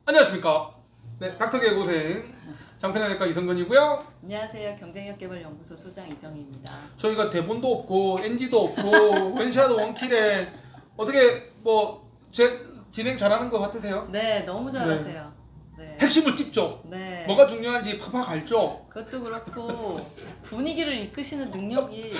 안녕하십니까. 네, 닥터개고생 장편외과 이성근이고요. 안녕하세요. 경쟁력개발연구소 소장 이정희입니다. 저희가 대본도 없고 NG도 없고 원샷 원킬에 어떻게 진행 잘하는 것 같으세요? 네, 너무 잘하세요. 네. 핵심을 찝죠. 네. 뭐가 중요한지 팍팍 알죠. 그것도 그렇고 분위기를 이끄시는 능력이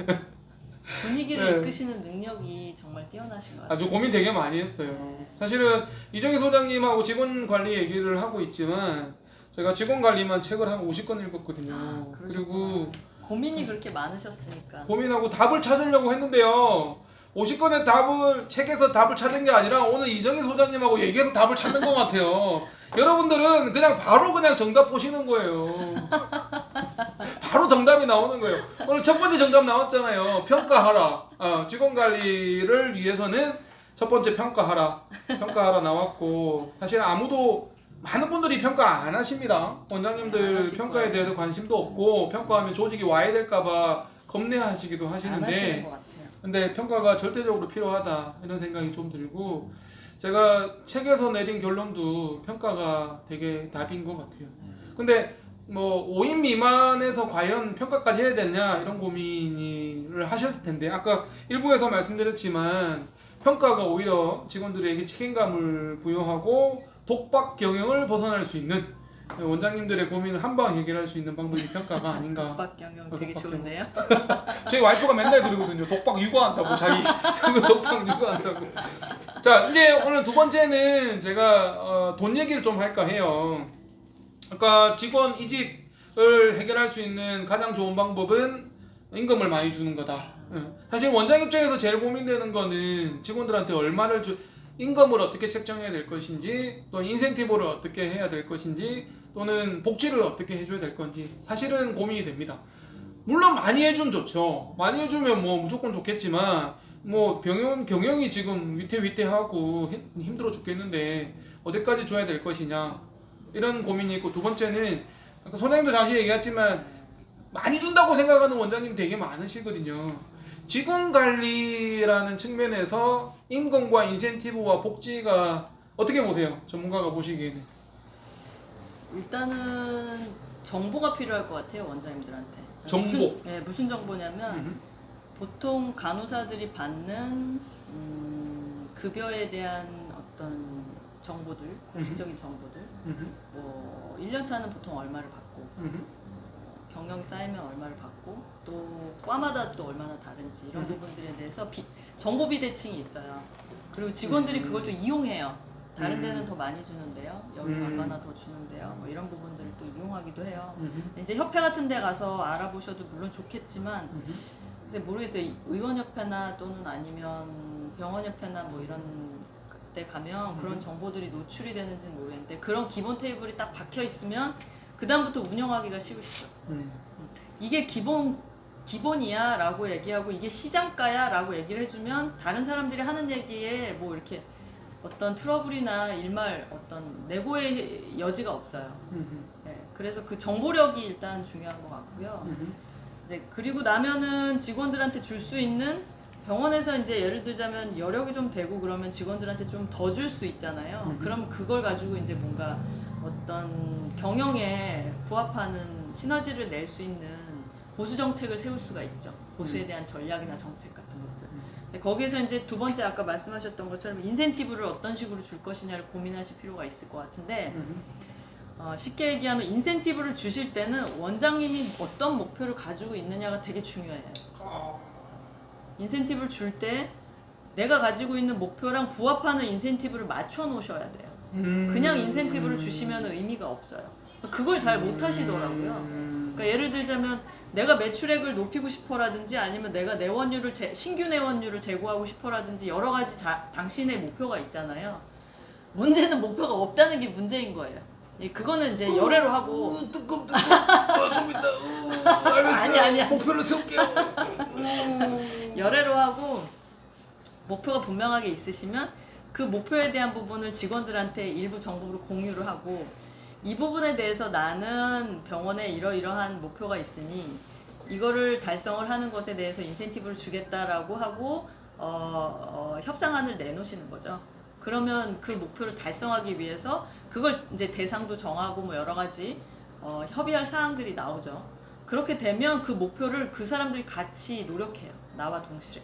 네. 이끄시는 능력이 정말 뛰어나신 것 같아요. 아주 고민 되게 많이 했어요. 네. 사실은 이정희 소장님하고 직원 관리 얘기를 하고 있지만 제가 직원 관리만 책을 한 50권 읽었거든요. 그리고 고민이 그렇게 많으셨으니까. 고민하고 답을 찾으려고 했는데요. 50권의 답을 책에서 답을 찾은 게 아니라 오늘 이정희 소장님하고 얘기해서 답을 찾는 것 같아요. 여러분들은 그냥 바로 정답 보시는 거예요. 바로 정답이 나오는 거예요. 오늘 첫 번째 정답 나왔잖아요. 평가하라. 직원 관리를 위해서는 첫 번째 평가하라 나왔고, 사실 많은 분들이 평가 안 하십니다. 원장님들 평가에 대해서 관심도 없고 평가하면 조직이 와야 될까봐 겁내하시기도 안 하시는 하시는데, 것 같아요. 근데 평가가 절대적으로 필요하다 이런 생각이 좀 들고, 제가 책에서 내린 결론도 평가가 되게 답인 것 같아요. 근데 5인 미만에서 과연 평가까지 해야 되냐 이런 고민을 하실 텐데, 아까 일부에서 말씀드렸지만 평가가 오히려 직원들에게 책임감을 부여하고 독박 경영을 벗어날 수 있는, 원장님들의 고민을 한방 해결할 수 있는 방법이 평가가 아닌가. 독박 경영 되게 독박 좋은데요. 제 와이프가 맨날 그러거든요. 독박 육아한다고 자기 독박 육아한다고. 자, 이제 오늘 두 번째는 제가 돈 얘기를 좀 할까 해요. 아까 직원 이직을 해결할 수 있는 가장 좋은 방법은 임금을 많이 주는 거다. 사실 원장 입장에서 제일 고민되는 거는 직원들한테 임금을 어떻게 책정해야 될 것인지, 또 인센티브를 어떻게 해야 될 것인지, 또는 복지를 어떻게 해줘야 될 건지 사실은 고민이 됩니다. 물론 많이 해주면 좋죠. 많이 해주면 무조건 좋겠지만 경영이 지금 위태위태하고 힘들어 죽겠는데 어디까지 줘야 될 것이냐 이런 고민이 있고, 두 번째는 아까 소장님도 다시 얘기했지만 많이 준다고 생각하는 원장님 되게 많으시거든요. 직원 관리라는 측면에서 임금과 인센티브와 복지가 어떻게 보세요? 전문가가 보시기에는. 일단은 정보가 필요할 것 같아요, 원장님들한테. 정보? 무슨 정보냐면 보통 간호사들이 받는 급여에 대한 어떤 정보들, 공식적인 정보들, 1년차는 보통 얼마를 받고, 경력이 쌓이면 얼마를 받고, 또 과마다 또 얼마나 다른지 이런 부분들에 대해서 정보 비대칭이 있어요. 그리고 직원들이 그걸 또 이용해요. 다른 데는 더 많이 주는데요, 여기는 얼마나 더 주는데요, 이런 부분들을 또 이용하기도 해요. 이제 협회 같은 데 가서 알아보셔도 물론 좋겠지만, 글쎄 모르겠어요. 의원협회나 또는 아니면 병원협회나 이런 데 가면 그런 정보들이 노출이 되는지는 모르겠는데, 그런 기본 테이블이 딱 박혀 있으면 그 다음부터 운영하기가 쉬우시죠. 이게 기본이야 라고 얘기하고 이게 시장가야 라고 얘기를 해주면 다른 사람들이 하는 얘기에 이렇게 어떤 트러블이나 일말 어떤 내고의 여지가 없어요. 네, 그래서 그 정보력이 일단 중요한 것 같고요. 그리고 나면은 직원들한테 줄 수 있는, 병원에서 이제 예를 들자면 여력이 좀 되고 그러면 직원들한테 좀 더 줄 수 있잖아요. 그럼 그걸 가지고 이제 뭔가 어떤 경영에 부합하는 시너지를 낼 수 있는 보수 정책을 세울 수가 있죠. 보수에 대한 전략이나 정책 같은 것들. 거기에서 이제 두 번째 아까 말씀하셨던 것처럼 인센티브를 어떤 식으로 줄 것이냐를 고민하실 필요가 있을 것 같은데, 쉽게 얘기하면 인센티브를 주실 때는 원장님이 어떤 목표를 가지고 있느냐가 되게 중요해요. 인센티브를 줄 때 내가 가지고 있는 목표랑 부합하는 인센티브를 맞춰 놓으셔야 돼요. 그냥 인센티브를 주시면 의미가 없어요. 그걸 잘 못 하시더라고요. 그러니까 예를 들자면 내가 매출액을 높이고 싶어라든지, 아니면 내가 신규 내원율을 제고하고 싶어라든지 여러 가지 당신의 목표가 있잖아요. 문제는 목표가 없다는 게 문제인 거예요. 그거는 이제 열애로 하고. 뜨끔. 좀 이따. 알겠어요. 아니야. 목표를 세울게요. 열애로 하고 목표가 분명하게 있으시면 그 목표에 대한 부분을 직원들한테 일부 정보로 공유를 하고, 이 부분에 대해서 나는 병원에 이러이러한 목표가 있으니 이거를 달성을 하는 것에 대해서 인센티브를 주겠다라고 하고 협상안을 내놓으시는 거죠. 그러면 그 목표를 달성하기 위해서 그걸 이제 대상도 정하고 뭐 여러 가지 협의할 사항들이 나오죠. 그렇게 되면 그 목표를 그 사람들이 같이 노력해요. 나와 동시에.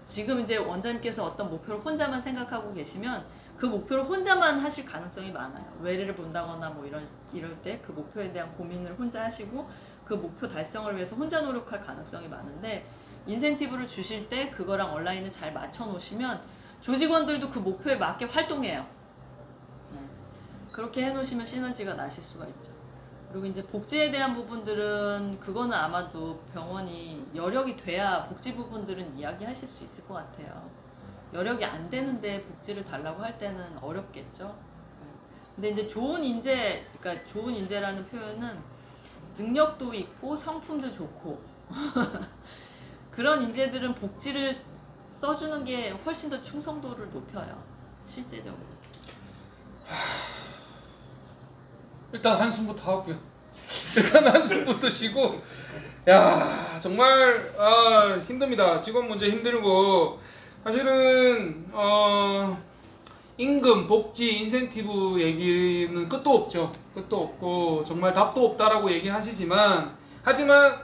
지금 이제 원장님께서 어떤 목표를 혼자만 생각하고 계시면 그 목표를 혼자만 하실 가능성이 많아요. 외래를 본다거나 뭐 이럴 때 그 목표에 대한 고민을 혼자 하시고 그 목표 달성을 위해서 혼자 노력할 가능성이 많은데, 인센티브를 주실 때 그거랑 온라인을 잘 맞춰 놓으시면 조직원들도 그 목표에 맞게 활동해요. 그렇게 해 놓으시면 시너지가 나실 수가 있죠. 그리고 이제 복지에 대한 부분들은 그거는 아마도 병원이 여력이 돼야 복지 부분들은 이야기하실 수 있을 것 같아요. 여력이 안 되는데 복지를 달라고 할 때는 어렵겠죠. 근데 이제 좋은 인재, 그러니까 좋은 인재라는 표현은 능력도 있고 성품도 좋고 그런 인재들은 복지를 써주는 게 훨씬 더 충성도를 높여요. 실제적으로. 일단 한숨부터 하고요. 일단 한숨부터 쉬고, 야 정말 힘듭니다. 직원 문제 힘들고, 사실은 임금, 복지, 인센티브 얘기는 끝도 없죠. 끝도 없고 정말 답도 없다라고 얘기하시지만, 하지만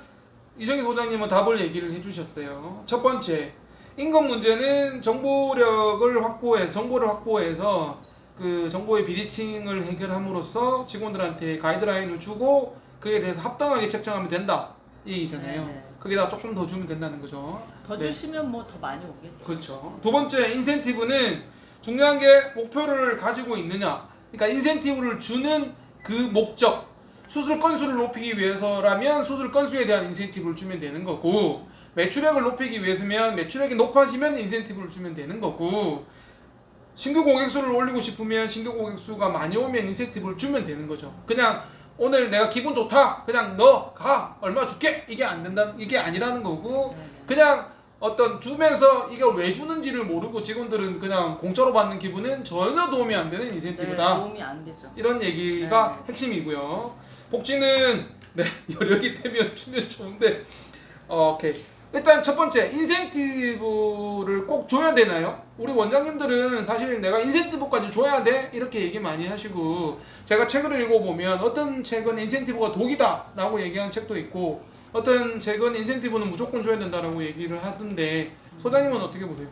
이정희 소장님은 답을 얘기를 해주셨어요. 첫 번째, 임금 문제는 정보를 확보해서 그 정보의 비대칭을 해결함으로써 직원들한테 가이드라인을 주고 그에 대해서 합당하게 책정하면 된다 이 얘기잖아요. 네네. 거기다 조금 더 주면 된다는 거죠. 더 네. 주시면 뭐 더 많이 오겠죠. 그렇죠. 두 번째, 인센티브는 중요한 게 목표를 가지고 있느냐. 그러니까 인센티브를 주는 그 목적, 수술 건수를 높이기 위해서라면 수술 건수에 대한 인센티브를 주면 되는 거고, 매출액을 높이기 위해서면 매출액이 높아지면 인센티브를 주면 되는 거고, 신규 고객수를 올리고 싶으면 신규 고객수가 많이 오면 인센티브를 주면 되는 거죠. 그냥 오늘 내가 기분 좋다, 그냥 너 가, 얼마 줄게, 이게 안 된다, 이게 아니라는 거고, 그냥 어떤 주면서 이걸 왜 주는지를 모르고 직원들은 그냥 공짜로 받는 기분은 전혀 도움이 안 되는 인센티브다. 도움이 안 되죠. 이런 얘기가 네. 핵심이고요. 복지는 여력이 되면 주면 좋은데, 오케이. 일단 첫 번째, 인센티브를 꼭 줘야 되나요? 우리 원장님들은 사실 내가 인센티브까지 줘야 돼? 이렇게 얘기 많이 하시고, 제가 책을 읽어보면 어떤 책은 인센티브가 독이다 라고 얘기하는 책도 있고, 어떤 책은 인센티브는 무조건 줘야 된다라고 얘기를 하던데, 소장님은 어떻게 보세요?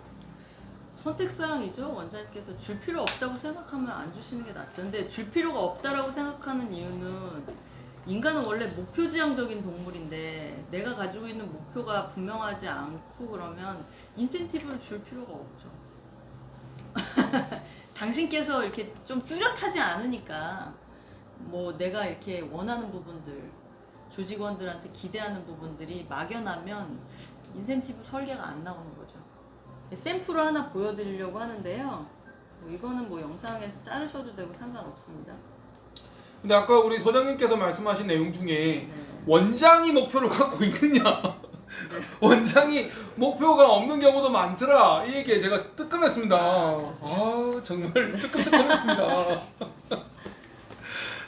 선택사항이죠. 원장님께서 줄 필요 없다고 생각하면 안 주시는 게 낫죠. 근데 줄 필요가 없다라고 생각하는 이유는, 인간은 원래 목표지향적인 동물인데 내가 가지고 있는 목표가 분명하지 않고 그러면 인센티브를 줄 필요가 없죠. 당신께서 이렇게 좀 뚜렷하지 않으니까 뭐 내가 이렇게 원하는 부분들, 조직원들한테 기대하는 부분들이 막연하면 인센티브 설계가 안 나오는 거죠. 샘플을 하나 보여드리려고 하는데요. 뭐 이거는 뭐 영상에서 자르셔도 되고 상관없습니다. 근데 아까 우리 소장님께서 말씀하신 내용 중에 네. 원장이 목표를 갖고 있느냐, 원장이 목표가 없는 경우도 많더라, 이 얘기에 제가 뜨끔했습니다. 정말 뜨끔했습니다.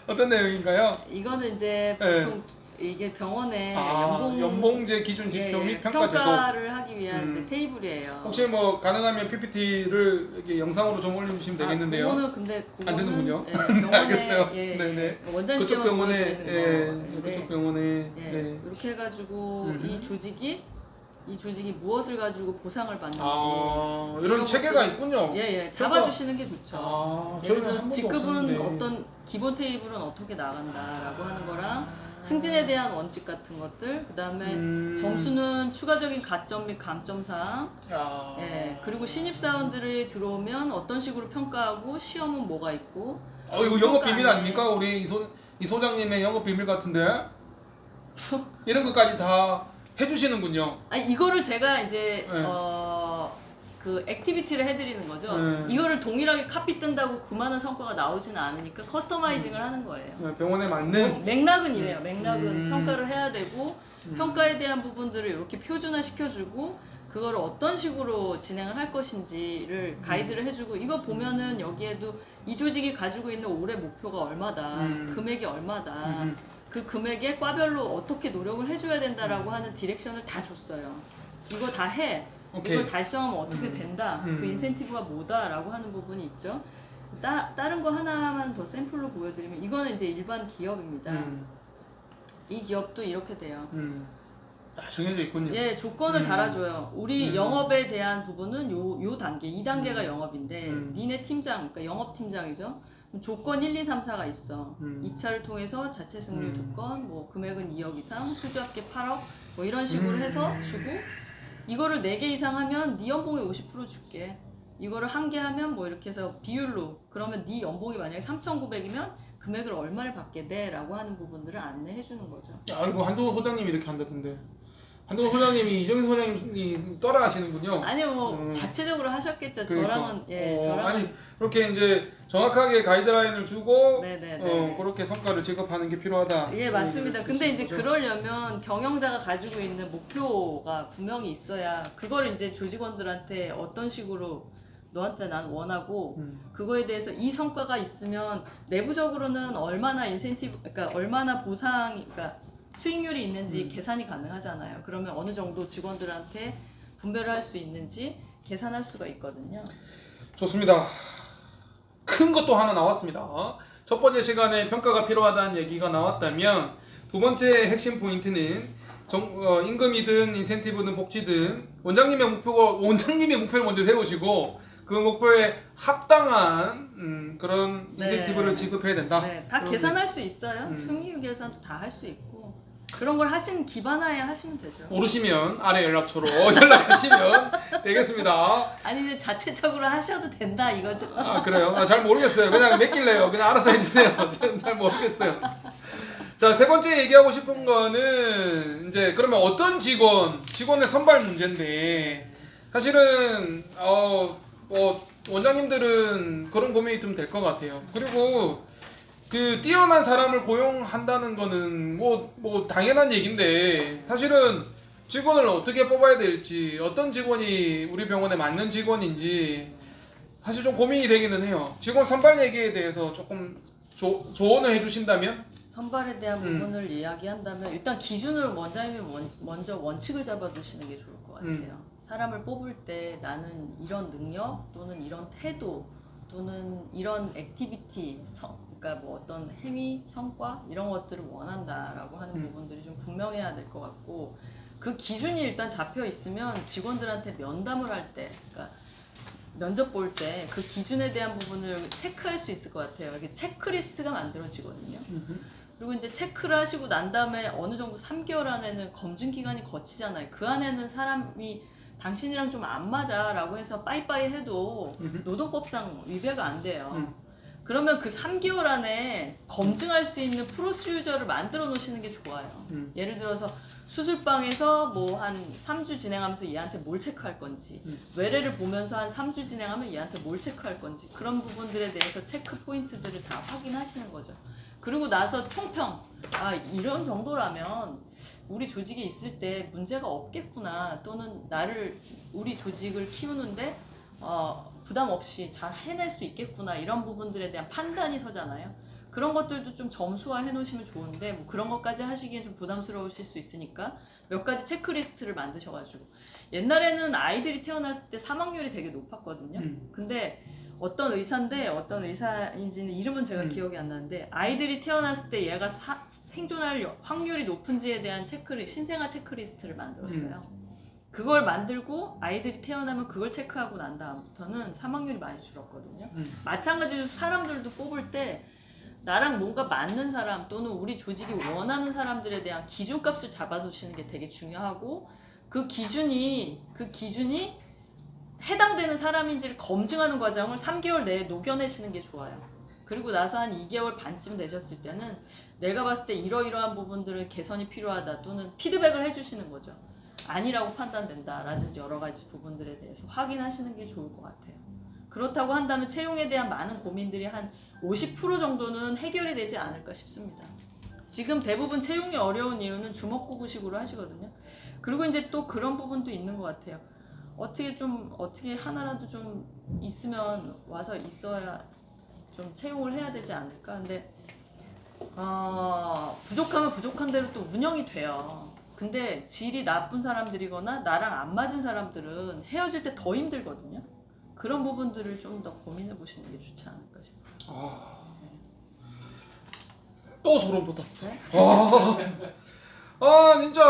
어떤 내용인가요? 이거는 이제 보통 이게 병원에 연봉제 기준 지표 및 평가제도. 평가를 하기 위한 이제 테이블이에요. 혹시 뭐 가능하면 PPT를 이렇게 영상으로 좀 올려주시면 되겠는데요. 그거는 근데 안 되는군요. 예, 병원에 알겠어요. 예, 네네. 원장님께만 그쪽 병원에, 보여드리는 거. 그쪽 병원에, 예, 네. 이렇게 해가지고 이 조직이 무엇을 가지고 보상을 받는지 이런 체계가 있군요. 예, 잡아주시는 게 좋죠. 예를 저희는 한 들어서 번도 직급은 없었는데. 어떤 기본 테이블은 어떻게 나간다라고 하는 거랑 승진에 대한 원칙 같은 것들, 그 다음에 점수는 추가적인 가점 및 감점사항, 예, 그리고 신입사원들이 들어오면 어떤 식으로 평가하고 시험은 뭐가 있고. 이거 영업 비밀 아닙니까? 우리 이 소장님의 영업 비밀 같은데 이런 것까지 다 해주시는군요. 아니 이거를 제가 이제 네. 그 액티비티를 해드리는 거죠. 네. 이거를 동일하게 카피 뜬다고 그만한 성과가 나오지는 않으니까 커스터마이징을 하는 거예요. 병원에 맞는. 맥락은 이래요. 맥락은 음. 평가를 해야 되고, 평가에 대한 부분들을 이렇게 표준화 시켜주고, 그거를 어떤 식으로 진행을 할 것인지를 가이드를 해주고, 이거 보면은 여기에도 이 조직이 가지고 있는 올해 목표가 얼마다, 금액이 얼마다, 그 금액에 과별로 어떻게 노력을 해줘야 된다라고 하는 디렉션을 다 줬어요. 이거 다 해. 오케이. 이걸 달성하면 어떻게 된다. 그 인센티브가 뭐다라고 하는 부분이 있죠. 다른 거 하나만 더 샘플로 보여드리면 이거는 이제 일반 기업입니다. 이 기업도 이렇게 돼요. 정해져 있군요. 예, 조건을 달아줘요. 우리 영업에 대한 부분은 요 단계, 2단계가 영업인데 니네 팀장, 그러니까 영업팀장이죠. 조건 1, 2, 3, 4가 있어. 입찰을 통해서 자체 승률 2건, 뭐 금액은 2억 이상, 수주합계 8억, 뭐 이런 식으로 해서 주고 이거를 4개 이상 하면 네 연봉의 50% 줄게. 이거를 1개 하면 뭐 이렇게 해서 비율로 그러면 네 연봉이 만약에 3,900이면 금액을 얼마를 받게 돼? 라고 하는 부분들을 안내해 주는 거죠. 아이고 한동훈 소장님이 이렇게 한다던데. 한동훈 소장님이 이정희 소장님이 따라하시는군요. 아니요, 뭐 자체적으로 하셨겠죠. 그러니까. 저랑은 저랑은 아니 그렇게 이제 정확하게 가이드라인을 주고 네네네. 그렇게 성과를 지급하는 게 필요하다. 예, 맞습니다. 근데 이제 거죠? 그러려면 경영자가 가지고 있는 목표가 분명히 있어야 그걸 이제 조직원들한테 어떤 식으로 너한테 난 원하고 그거에 대해서 이 성과가 있으면 내부적으로는 얼마나 인센티브, 그러니까 얼마나 보상, 그러니까 수익률이 있는지 계산이 가능하잖아요. 그러면 어느 정도 직원들한테 분배를 할 수 있는지 계산할 수가 있거든요. 좋습니다. 큰 것도 하나 나왔습니다. 첫 번째 시간에 평가가 필요하다는 얘기가 나왔다면 두 번째 핵심 포인트는 임금이든 인센티브든 복지든 원장님의 목표를 먼저 세우시고 그 목표에 합당한 그런 인센티브를 지급해야 된다. 네, 다 계산할 수 있어요. 수익률 계산도 다 할 수 있고 그런 걸 기반하에 하시면 되죠. 모르시면 아래 연락처로 연락하시면 되겠습니다. 아니 이제 자체적으로 하셔도 된다 이거죠. 아 그래요? 잘 모르겠어요. 그냥 맡길래요. 그냥 알아서 해주세요. 저는 잘 모르겠어요. 자, 세 번째 얘기하고 싶은 거는 이제 그러면 어떤 직원의 선발 문제인데 사실은 뭐 원장님들은 그런 고민이 좀 될 것 같아요. 그리고 그 뛰어난 사람을 고용한다는 거는 뭐 당연한 얘기인데 사실은 직원을 어떻게 뽑아야 될지 어떤 직원이 우리 병원에 맞는 직원인지 사실 좀 고민이 되기는 해요. 직원 선발 얘기에 대해서 조금 조언을 해주신다면? 선발에 대한 부분을 이야기한다면 일단 기준을 원장님이 먼저 원칙을 잡아두시는 게 좋을 것 같아요. 사람을 뽑을 때 나는 이런 능력 또는 이런 태도 또는 이런 액티비티 그러니까 뭐 어떤 행위, 성과 이런 것들을 원한다라고 하는 부분들이 좀 분명해야 될 것 같고 그 기준이 일단 잡혀 있으면 직원들한테 면담을 할 때 그러니까 면접 볼 때 그 기준에 대한 부분을 체크할 수 있을 것 같아요. 이게 체크리스트가 만들어지거든요. 그리고 이제 체크를 하시고 난 다음에 어느 정도 3개월 안에는 검증 기간이 거치잖아요. 그 안에는 사람이 당신이랑 좀 안 맞아 라고 해서 빠이빠이 해도 노동법상 위배가 안 돼요. 그러면 그 3개월 안에 검증할 수 있는 프로시저를 만들어 놓으시는 게 좋아요. 예를 들어서 수술방에서 뭐 한 3주 진행하면서 얘한테 뭘 체크할 건지 외래를 보면서 한 3주 진행하면 얘한테 뭘 체크할 건지 그런 부분들에 대해서 체크 포인트들을 다 확인하시는 거죠. 그리고 나서 총평, 이런 정도라면 우리 조직에 있을 때 문제가 없겠구나 또는 우리 조직을 키우는데 부담 없이 잘 해낼 수 있겠구나 이런 부분들에 대한 판단이 서잖아요. 그런 것들도 좀 점수화 해놓으시면 좋은데 뭐 그런 것까지 하시기엔 좀 부담스러우실 수 있으니까 몇 가지 체크리스트를 만드셔가지고 옛날에는 아이들이 태어났을 때 사망률이 되게 높았거든요. 근데 어떤 의사인지는 이름은 제가 기억이 안 나는데 아이들이 태어났을 때 얘가 생존할 확률이 높은지에 대한 신생아 체크리스트를 만들었어요. 그걸 만들고 아이들이 태어나면 그걸 체크하고 난 다음부터는 사망률이 많이 줄었거든요. 마찬가지로 사람들도 뽑을 때 나랑 뭔가 맞는 사람 또는 우리 조직이 원하는 사람들에 대한 기준값을 잡아두시는 게 되게 중요하고 그 기준이 해당되는 사람인지를 검증하는 과정을 3개월 내에 녹여내시는 게 좋아요. 그리고 나서 한 2개월 반쯤 되셨을 때는 내가 봤을 때 이러이러한 부분들은 개선이 필요하다 또는 피드백을 해주시는 거죠. 아니라고 판단된다 라든지 여러 가지 부분들에 대해서 확인하시는 게 좋을 것 같아요. 그렇다고 한다면 채용에 대한 많은 고민들이 한 50% 정도는 해결이 되지 않을까 싶습니다. 지금 대부분 채용이 어려운 이유는 주먹구구식으로 하시거든요. 그리고 이제 또 그런 부분도 있는 것 같아요. 어떻게 하나라도 좀 있으면 와서 있어야 좀 채용을 해야 되지 않을까. 근데 부족하면 부족한 대로 또 운영이 돼요. 근데 질이 나쁜 사람들이거나 나랑 안 맞은 사람들은 헤어질 때 더 힘들거든요. 그런 부분들을 좀 더 고민해 보시는 게 좋지 않을까 싶어요. 또 소름 돋았어. 네? 진짜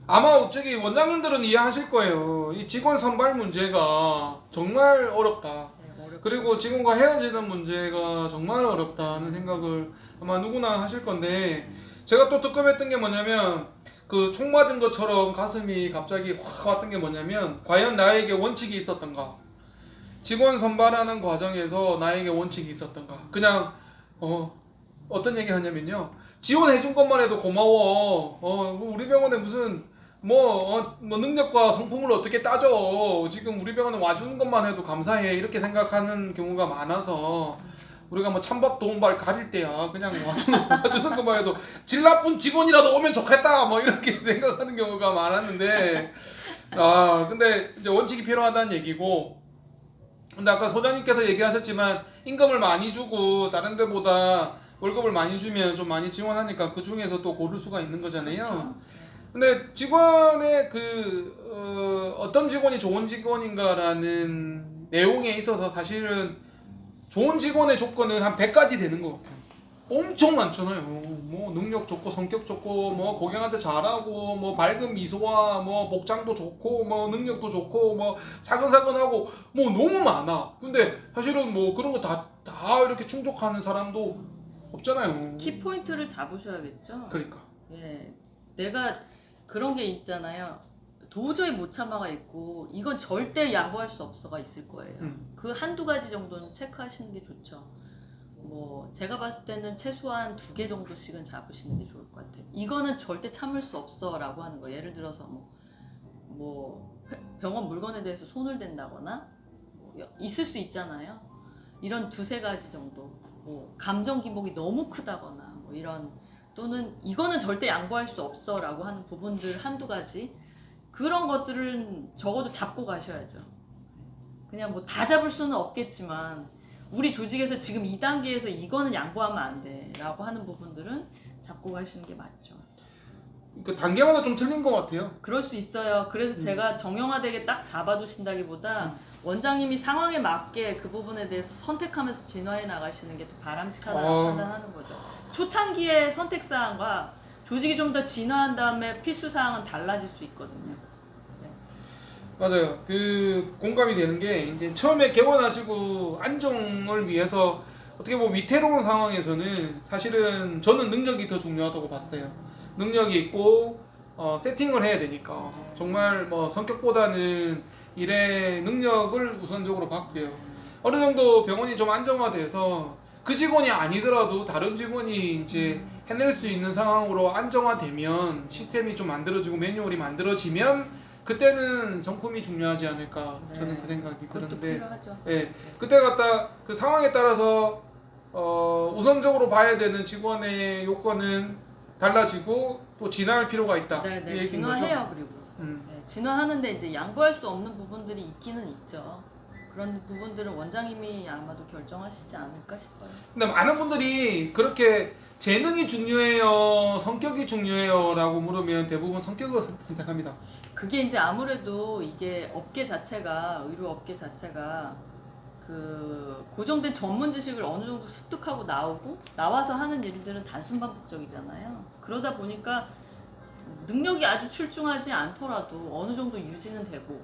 아마 저기 원장님들은 이해하실 거예요. 이 직원 선발 문제가 정말 어렵다. 네, 어렵죠. 그리고 직원과 헤어지는 문제가 정말 어렵다는 생각을 아마 누구나 하실 건데, 제가 또 뜨끔했던 게 뭐냐면 그 총 맞은 것처럼 가슴이 갑자기 확 왔던 게 뭐냐면, 과연 나에게 원칙이 있었던가, 직원 선발하는 과정에서 나에게 원칙이 있었던가. 그냥 어떤 얘기 하냐면요, 지원해준 것만 해도 고마워. 우리 병원에 무슨 뭐 능력과 성품을 어떻게 따져, 지금 우리 병원에 와주는 것만 해도 감사해, 이렇게 생각하는 경우가 많아서, 우리가 뭐 찬밥 도움발 가릴 때야 그냥 와주는 것만 해도 질 나쁜 직원이라도 오면 좋겠다 뭐 이렇게 생각하는 경우가 많았는데, 근데 이제 원칙이 필요하다는 얘기고, 근데 아까 소장님께서 얘기하셨지만 임금을 많이 주고 다른 데보다 월급을 많이 주면 좀 많이 지원하니까 그 중에서 또 고를 수가 있는 거잖아요. 그렇죠. 근데 직원의 어떤 직원이 좋은 직원인가라는 내용에 있어서 사실은 좋은 직원의 조건은 한 100가지 되는 것 같아요. 엄청 많잖아요. 뭐 능력 좋고 성격 좋고 뭐 고객한테 잘하고 뭐 밝은 미소와 뭐 복장도 좋고 뭐 능력도 좋고 뭐 사근사근하고 뭐 너무 많아. 근데 사실은 뭐 그런 거 다 이렇게 충족하는 사람도 없잖아요. 키포인트를 잡으셔야겠죠. 그러니까. 예, 내가 그런 게 있잖아요. 도저히 못 참아가 있고 이건 절대 양보할 수 없어가 있을 거예요. 그 한두 가지 정도는 체크하시는 게 좋죠. 뭐 제가 봤을 때는 최소한 2개 정도씩은 잡으시는 게 좋을 것 같아요. 이거는 절대 참을 수 없어 라고 하는 거. 예를 들어서 뭐 병원 물건에 대해서 손을 댄다거나 있을 수 있잖아요. 이런 2-3가지 정도. 뭐 감정 기복이 너무 크다거나 뭐 이런, 또는 이거는 절대 양보할 수 없어 라고 하는 부분들 한두 가지, 그런 것들은 적어도 잡고 가셔야죠. 그냥 뭐 다 잡을 수는 없겠지만 우리 조직에서 지금 이 단계에서 이거는 양보하면 안 돼 라고 하는 부분들은 잡고 가시는 게 맞죠. 그 단계마다 좀 틀린 것 같아요. 그럴 수 있어요. 그래서 제가 정형화되게 딱 잡아두신다기보다 원장님이 상황에 맞게 그 부분에 대해서 선택하면서 진화해 나가시는 게 더 바람직하다고 판단하는 거죠. 초창기의 선택사항과 조직이 좀 더 진화한 다음에 필수사항은 달라질 수 있거든요. 네. 맞아요. 그 공감이 되는 게, 이제 처음에 개원하시고 안정을 위해서 어떻게 보면 위태로운 상황에서는 사실은 저는 능력이 더 중요하다고 봤어요. 능력이 있고 세팅을 해야 되니까 정말 뭐 성격보다는 일의 능력을 우선적으로 봤고요. 어느 정도 병원이 좀 안정화돼서 그 직원이 아니더라도 다른 직원이 이제 해낼 수 있는 상황으로 안정화되면, 시스템이 좀 만들어지고 매뉴얼이 만들어지면 그때는 성품이 중요하지 않을까, 저는 그 생각이 그것도 드는데, 필요하죠. 네, 그때 갖다 그 상황에 따라서 우선적으로 봐야 되는 직원의 요건은 달라지고 또 진화할 필요가 있다. 이 네네, 얘기인 진화해요. 거죠? 그리고 네, 진화하는데 이제 양보할 수 없는 부분들이 있기는 있죠. 그런 부분들은 원장님이 아마도 결정하시지 않을까 싶어요. 근데 많은 분들이 그렇게 재능이 중요해요, 성격이 중요해요 라고 물으면 대부분 성격을 선택합니다. 그게 이제 아무래도 이게 업계 자체가, 의료 업계 자체가 그 고정된 전문 지식을 어느 정도 습득하고 나와서 하는 일들은 단순 반복적이잖아요. 그러다 보니까 능력이 아주 출중하지 않더라도 어느 정도 유지는 되고,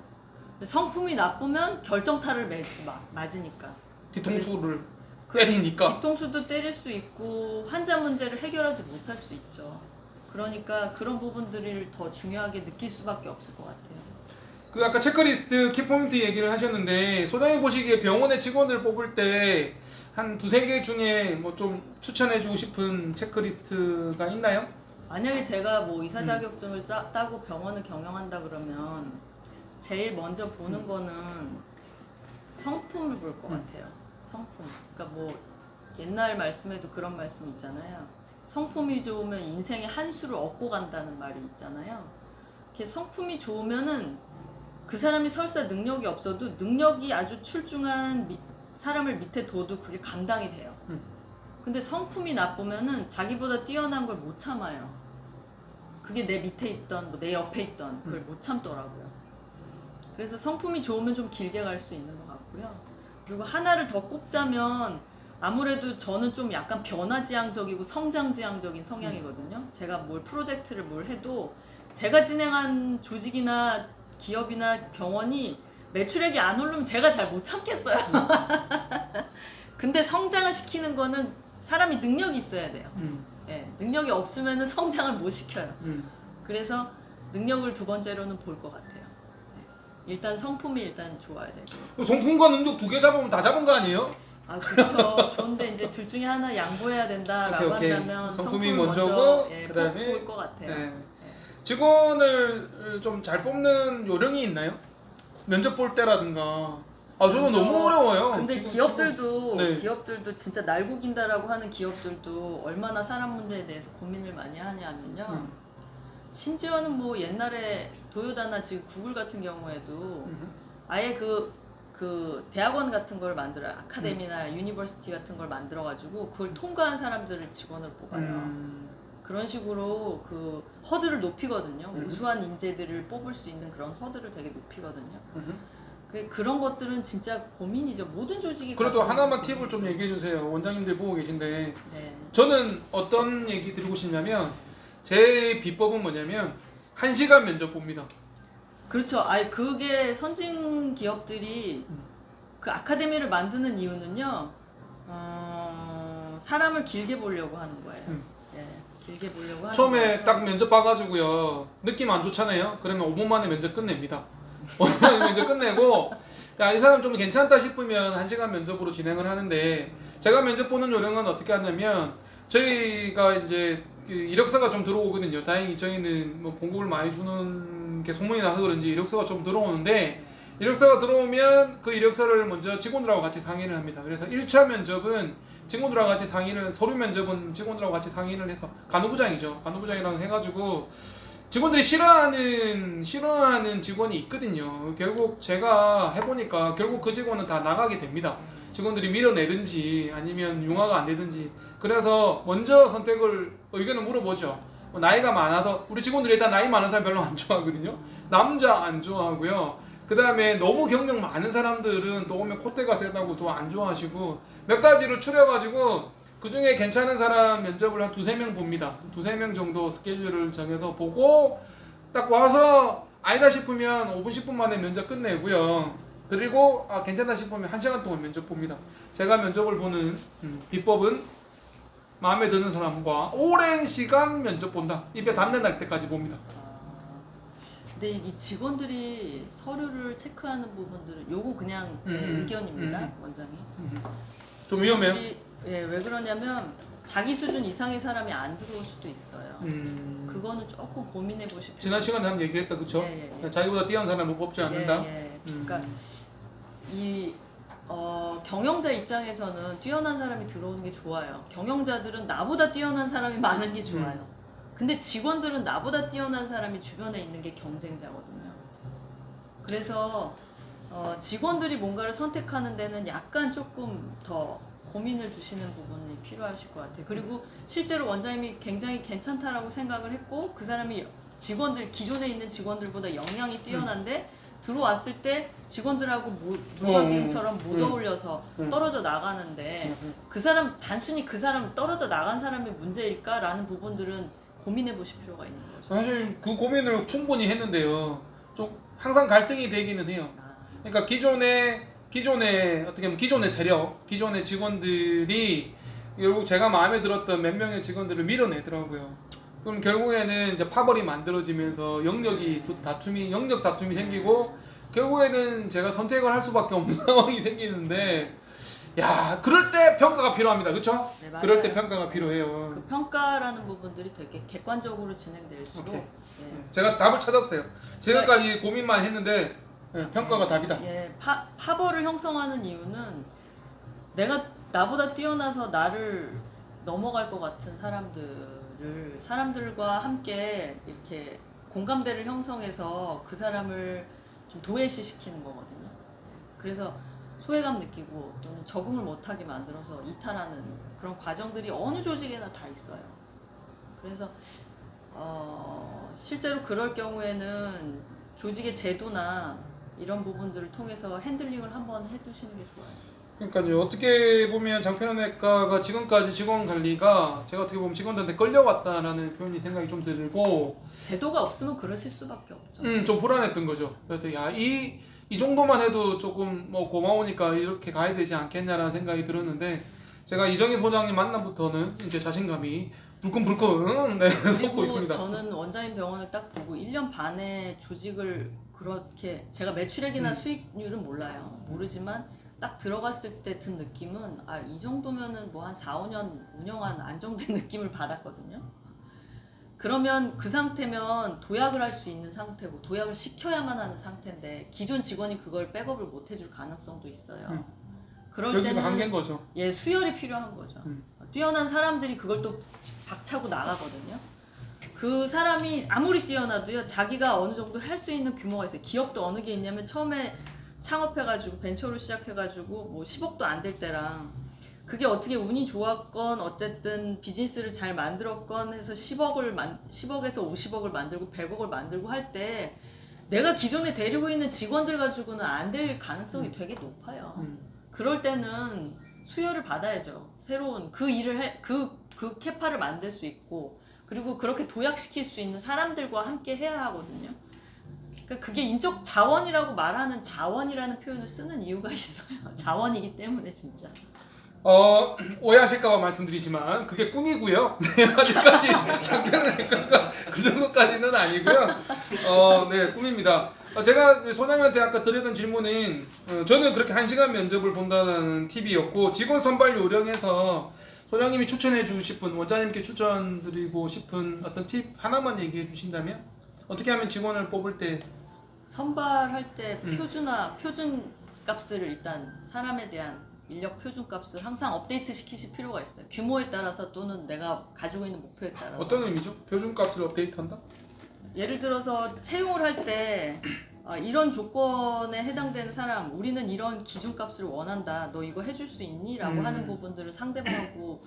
성품이 나쁘면 결정타를 맞으니까 뒤통수를 때리니까. 뒤통수도 때릴 수 있고 환자 문제를 해결하지 못할 수 있죠. 그러니까 그런 부분들을 더 중요하게 느낄 수밖에 없을 것 같아요. 그 아까 체크리스트 키포인트 얘기를 하셨는데, 소장님 보시기에 병원의 직원을 뽑을 때 한 2-3개 중에 뭐 좀 추천해주고 싶은 체크리스트가 있나요? 만약에 제가 뭐 의사 자격증을 따고 병원을 경영한다 그러면 제일 먼저 보는 거는 성품을 볼 것 같아요. 성품. 그러니까 뭐 옛날 말씀에도 그런 말씀 있잖아요. 성품이 좋으면 인생의 한 수를 얻고 간다는 말이 있잖아요. 이렇게 성품이 좋으면은 그 사람이 설사 능력이 없어도 능력이 아주 출중한 사람을 밑에 둬도 그게 감당이 돼요. 근데 성품이 나쁘면은 자기보다 뛰어난 걸 못 참아요. 그게 내 밑에 있던 뭐 내 옆에 있던 그걸 못 참더라고요. 그래서 성품이 좋으면 좀 길게 갈 수 있는 것 같고요. 그리고 하나를 더 꼽자면 아무래도 저는 좀 약간 변화지향적이고 성장지향적인 성향이거든요. 제가 뭘 프로젝트를 뭘 해도 제가 진행한 조직이나 기업이나 병원이 매출액이 안 오르면 제가 잘 못 참겠어요. 근데 성장을 시키는 거는 사람이 능력이 있어야 돼요. 예, 능력이 없으면 성장을 못 시켜요. 그래서 능력을 두 번째로는 볼 것 같아요. 예. 일단 성품이 일단 좋아야 되고. 성품과 능력 두 개 잡으면 다 잡은 거 아니에요? 아 그렇죠. 좋은데 이제 둘 중에 하나 양보해야 된다라고 오케이. 한다면 성품이 성품을 먼저고 예, 그다음에 볼 것 같아요. 네. 예. 직원을 좀 잘 뽑는 요령이 있나요? 면접 볼 때라든가. 아 저는 그렇죠. 너무 어려워요. 근데 지금, 기업들도 네. 기업들도 진짜 날고긴다라고 하는 기업들도 얼마나 사람 문제에 대해서 고민을 많이 하냐면요. 심지어는 뭐 옛날에 도요다나 지금 구글 같은 경우에도 아예 그 대학원 같은 걸 만들어요. 아카데미나 유니버시티 같은 걸 만들어가지고 그걸 통과한 사람들을 직원을 뽑아요. 그런 식으로 그 허들을 높이거든요. 우수한 인재들을 뽑을 수 있는 그런 허들을 되게 높이거든요. 그런 것들은 진짜 고민이죠. 모든 조직이. 그래도 가지고 하나만 있는 팁을 좀 고민이죠. 얘기해 주세요. 원장님들 보고 계신데 네. 저는 어떤 얘기 드리고 싶냐면 제 비법은 뭐냐면 1시간 면접 봅니다. 그렇죠. 아니 그게 선진 기업들이 그 아카데미를 만드는 이유는요. 사람을 길게 보려고 하는 거예요. 예, 길게 보려고 하는 처음에 거라서. 딱 면접 봐가지고요 느낌 안 좋잖아요. 그러면 5분 만에 면접 끝냅니다. 5분 만에 면접 끝내고 야, 이 사람 좀 괜찮다 싶으면 1시간 면접으로 진행을 하는데 제가 면접 보는 요령은 어떻게 하냐면 저희가 이제 그 이력서가 좀 들어오거든요. 다행히 저희는 뭐 봉급을 많이 주는 게 소문이 나서 그런지 이력서가 좀 들어오는데 이력서가 들어오면 그 이력서를 먼저 직원들하고 같이 상의를 합니다. 그래서 1차 면접은 직원들하고 같이 상의를, 서류 면접은 직원들하고 같이 상의를 해서 간호부장이죠. 간호부장이랑 해가지고 직원들이 싫어하는 직원이 있거든요. 결국 제가 해보니까 결국 그 직원은 다 나가게 됩니다. 직원들이 밀어내든지 아니면 융화가 안 되든지. 그래서 먼저 의견을 물어보죠. 나이가 많아서 우리 직원들이 일단 나이 많은 사람 별로 안 좋아하거든요. 남자 안 좋아하고요. 그 다음에 너무 경력 많은 사람들은 또 오면 콧대가 세다고 또 안 좋아하시고 몇 가지를 추려가지고 그 중에 괜찮은 사람 면접을 한 2-3명 봅니다. 2-3명 정도 스케줄을 정해서 보고 딱 와서 아니다 싶으면 5분 10분 만에 면접 끝내고요. 그리고 괜찮다 싶으면 1시간 동안 면접 봅니다. 제가 면접을 보는 비법은 마음에 드는 사람과 오랜 시간 면접 본다. 입에 담내 날 때까지 봅니다. 근데 이 직원들이 서류를 체크하는 부분들은 요거 그냥 제 의견입니다, 원장님. 좀 위험해요? 예, 왜 그러냐면 자기 수준 이상의 사람이 안 들어올 수도 있어요. 그거는 조금 고민해 보십시오. 지난 시간에 한번 얘기했다, 그쵸? 예. 자기보다 뛰어난 사람은 뽑지 않는다. 예. 그러니까 이 경영자 입장에서는 뛰어난 사람이 들어오는 게 좋아요. 경영자들은 나보다 뛰어난 사람이 많은 게 좋아요. 근데 직원들은 나보다 뛰어난 사람이 주변에 있는 게 경쟁자거든요. 그래서 직원들이 뭔가를 선택하는 데는 약간 조금 더 고민을 두시는 부분이 필요하실 것 같아요. 그리고 실제로 원장님이 굉장히 괜찮다라고 생각을 했고 그 사람이 기존에 있는 직원들보다 역량이 뛰어난데 들어왔을 때 직원들하고 물과 기름처럼 못 어울려서 떨어져 나가는데 단순히 그 사람 떨어져 나간 사람의 문제일까라는 부분들은 고민해 보실 필요가 있는 거죠. 사실 그 고민을 충분히 했는데요. 좀 항상 갈등이 되기는 해요. 그러니까 기존의 어떻게 보면 기존의 세력, 기존의 직원들이 결국 제가 마음에 들었던 몇 명의 직원들을 밀어내더라고요. 그럼 결국에는 이제 파벌이 만들어지면서 영역 다툼이 생기고 결국에는 제가 선택을 할 수밖에 없는 상황이 생기는데 야, 그럴 때 평가가 필요합니다. 그렇죠? 네, 맞아요. 그럴 때 평가가 필요해요. 그 평가라는 부분들이 되게 객관적으로 진행될수록 제가 답을 찾았어요. 지금까지 고민만 했는데 평가가 답이다. 예, 파벌을 형성하는 이유는 내가 나보다 뛰어나서 나를 넘어갈 것 같은 사람들과 함께 이렇게 공감대를 형성해서 그 사람을 좀 도외시시키는 거거든요. 그래서 소외감 느끼고 또는 적응을 못하게 만들어서 이탈하는 그런 과정들이 어느 조직에나 다 있어요. 그래서 실제로 그럴 경우에는 조직의 제도나 이런 부분들을 통해서 핸들링을 한번 해두시는 게 좋아요. 그러니까요. 어떻게 보면 장편외과가 지금까지 직원 관리가 제가 어떻게 보면 직원들한테 끌려왔다라는 표현이 생각이 좀 들고 제도가 없으면 그러실 수밖에 없죠. 좀 불안했던 거죠. 그래서 야, 이 정도만 해도 조금 뭐 고마우니까 이렇게 가야 되지 않겠냐라는 생각이 들었는데 제가 이정희 소장님 만남부터는 이제 자신감이 불끈불끈 네, 솟고 그리고 있습니다. 저는 원장님 병원을 딱 보고 1년 반에 조직을 그렇게 제가 매출액이나 수익률은 몰라요. 모르지만 딱 들어갔을 때 든 느낌은 아, 이 정도면은 뭐 한 4, 5년 운영한 안정된 느낌을 받았거든요. 그러면 그 상태면 도약을 할 수 있는 상태고 도약을 시켜야만 하는 상태인데 기존 직원이 그걸 백업을 못 해줄 가능성도 있어요. 그럴 여기가 때는 한계인 거죠. 예, 수혈이 필요한 거죠. 뛰어난 사람들이 그걸 또 박차고 나가거든요. 그 사람이 아무리 뛰어나도요, 자기가 어느 정도 할 수 있는 규모가 있어요. 기업도 어느 게 있냐면 처음에 창업해가지고 벤처로 시작해가지고 뭐 10억도 안 될 때랑 그게 어떻게 운이 좋았건 어쨌든 비즈니스를 잘 만들었건 해서 10억에서 50억을 만들고 100억을 만들고 할 때 내가 기존에 데리고 있는 직원들 가지고는 안 될 가능성이 되게 높아요. 그럴 때는 수혈을 받아야죠. 새로운 그 일을 그 캐파를 만들 수 있고 그리고 그렇게 도약시킬 수 있는 사람들과 함께 해야 하거든요. 그러니까 그게 인적 자원이라고 말하는 자원이라는 표현을 쓰는 이유가 있어요. 자원이기 때문에 진짜. 오해하실까봐 말씀드리지만 그게 꿈이고요. 네, 아직까지 장편외과가 그 정도까지는 아니고요. 네, 꿈입니다. 제가 소장님한테 아까 드렸던 질문은 저는 그렇게 1시간 면접을 본다는 팁이었고 직원 선발 요령에서 소장님이 추천해 주실 분, 원장님께 추천드리고 싶은 어떤 팁 하나만 얘기해 주신다면 어떻게 하면 직원을 뽑을 때 선발할 때 표준 값을 일단 사람에 대한 인력 표준값을 항상 업데이트 시키실 필요가 있어요. 규모에 따라서 또는 내가 가지고 있는 목표에 따라서. 어떤 의미죠? 표준값을 업데이트한다? 예를 들어서 채용을 할 때 이런 조건에 해당되는 사람, 우리는 이런 기준값을 원한다. 너 이거 해줄 수 있니? 라고 하는 부분들을 상대방하고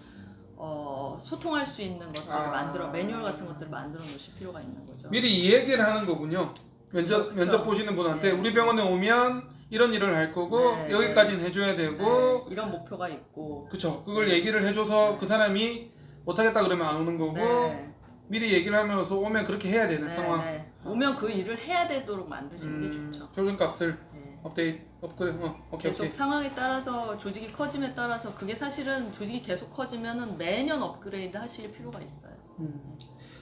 소통할 수 있는 것들을 매뉴얼 같은 것들을 만들어 놓으실 필요가 있는 거죠. 미리 이 얘기를 하는 거군요. 그쵸. 면접 보시는 분한테 네. 우리 병원에 오면 이런 일을 할 거고 네, 여기까지는 해줘야 되고 이런 목표가 있고 그쵸. 그걸 얘기를 해줘서 그 사람이 못하겠다 그러면 안 오는 거고 미리 얘기를 하면서 오면 그렇게 해야 되는 상황. 오면 그 일을 해야 되도록 만드시는 게 좋죠. 표준값을 업그레이드 오케이. 계속 상황에 따라서 조직이 커짐에 따라서 그게 사실은 조직이 계속 커지면은 매년 업그레이드 하실 필요가 있어요.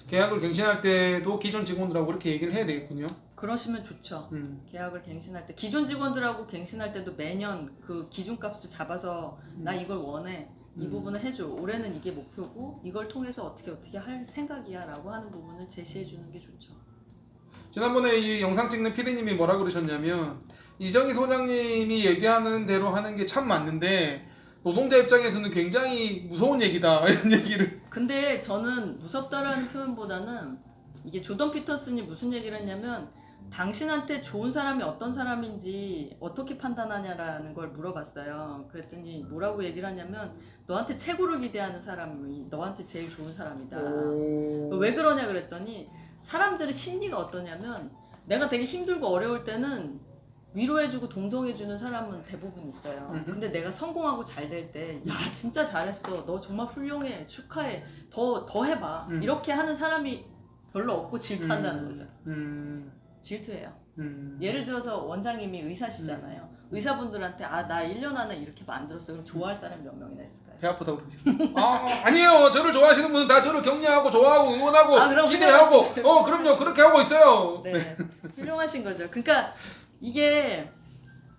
계약을 갱신할 때도 기존 직원들하고 그렇게 얘기를 해야 되겠군요. 그러시면 좋죠. 계약을 갱신할 때 기존 직원들하고 갱신할 때도 매년 그 기준값을 잡아서 나 이걸 원해. 이 부분을 해줘. 올해는 이게 목표고 이걸 통해서 어떻게 할 생각이야 라고 하는 부분을 제시해 주는 게 좋죠. 지난번에 이 영상 찍는 피디님이 뭐라 그러셨냐면 이정희 소장님이 얘기하는 대로 하는 게 참 맞는데 노동자 입장에서는 굉장히 무서운 얘기다 이런 얘기를. 근데 저는 무섭다라는 표현보다는 이게 조던 피터슨이 무슨 얘기를 했냐면 당신한테 좋은 사람이 어떤 사람인지 어떻게 판단하냐라는 걸 물어봤어요. 그랬더니 뭐라고 얘기를 하냐면 너한테 최고를 기대하는 사람이 너한테 제일 좋은 사람이다. 왜 그러냐 그랬더니 사람들의 심리가 어떠냐면 내가 되게 힘들고 어려울 때는 위로해주고 동정해주는 사람은 대부분 있어요. 근데 내가 성공하고 잘 될 때 야 진짜 잘했어. 너 정말 훌륭해. 축하해. 더 해봐. 이렇게 하는 사람이 별로 없고 질투한다는 거죠. 질투해요. 예를 들어서 원장님이 의사시잖아요. 의사분들한테 나 1년 안에 이렇게 만들었어. 그럼 좋아할 사람이 몇 명이나 있을까요? 배 아프다고 그러지. 아니에요. 저를 좋아하시는 분은 다 저를 격려하고 좋아하고 응원하고 그럼 기대하고 그럼요. 그렇게 하고 있어요. 네. 훌륭하신 거죠. 그러니까 이게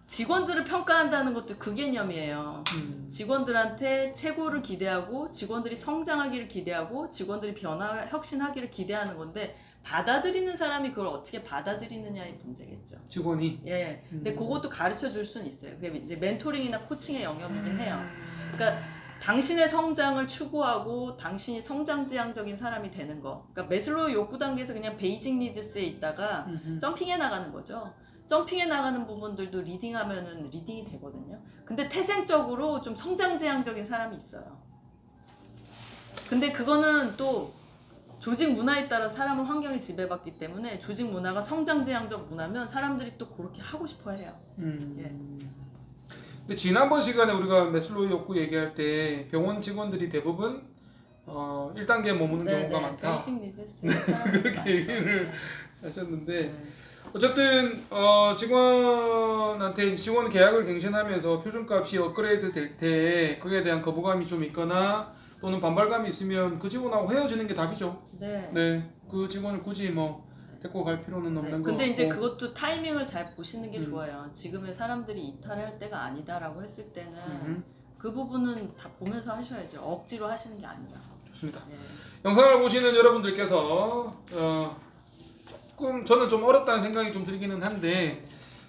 직원들을 평가한다는 것도 그 개념이에요. 직원들한테 최고를 기대하고 직원들이 성장하기를 기대하고 직원들이 혁신하기를 기대하는 건데 받아들이는 사람이 그걸 어떻게 받아들이느냐의 문제겠죠. 직원이. 예. 근데 그것도 가르쳐 줄 수는 있어요. 그게 이제 멘토링이나 코칭의 영역이긴 해요. 그러니까 당신의 성장을 추구하고 당신이 성장지향적인 사람이 되는 거. 그러니까 매슬로우 욕구 단계에서 그냥 베이직 니드스에 있다가 점핑해 나가는 거죠. 점핑해 나가는 부분들도 리딩하면은 리딩이 되거든요. 근데 태생적으로 좀 성장지향적인 사람이 있어요. 근데 그거는 또 조직 문화에 따라 사람은 환경에 지배받기 때문에 조직 문화가 성장지향적 문화면 사람들이 또 그렇게 하고 싶어 해요. 예. 근데 지난번 시간에 우리가 매슬로우 욕구 얘기할 때 병원 직원들이 대부분 1단계에 머무는 경우가 많다. 베이직 니즈스 그렇게 얘기를 하셨는데 네. 어쨌든 직원 계약을 갱신하면서 표준값이 업그레이드 될 때 그에 대한 거부감이 좀 있거나 또는 반발감이 있으면 그 직원하고 헤어지는 게 답이죠. 네. 네, 그 직원을 굳이 뭐 데리고 갈 필요는 없는 거. 근데 이제 그것도 타이밍을 잘 보시는 게 음. 좋아요. 지금의 사람들이 이탈할 때가 아니다라고 했을 때는 그 부분은 다 보면서 하셔야죠. 억지로 하시는 게 아니라. 좋습니다. 네. 영상을 보시는 여러분들께서 조금 저는 좀 어렵다는 생각이 좀 들기는 한데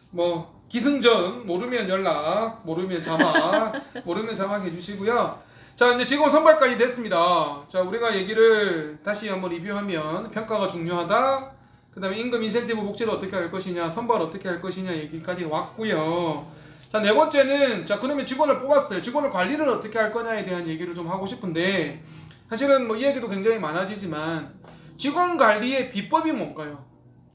뭐 기승전 모르면 연락, 모르면 자막, 모르면 자막 해주시고요. 자 이제 직원 선발까지 됐습니다. 자 우리가 얘기를 다시 한번 리뷰하면 평가가 중요하다. 그 다음에 임금 인센티브 복지를 어떻게 할 것이냐, 선발 어떻게 할 것이냐 얘기까지 왔고요. 자 네 번째는 자 그러면 직원을 뽑았어요. 직원을 관리를 어떻게 할 거냐에 대한 얘기를 좀 하고 싶은데 사실은 뭐 이 얘기도 굉장히 많아지지만 직원 관리의 비법이 뭔가요?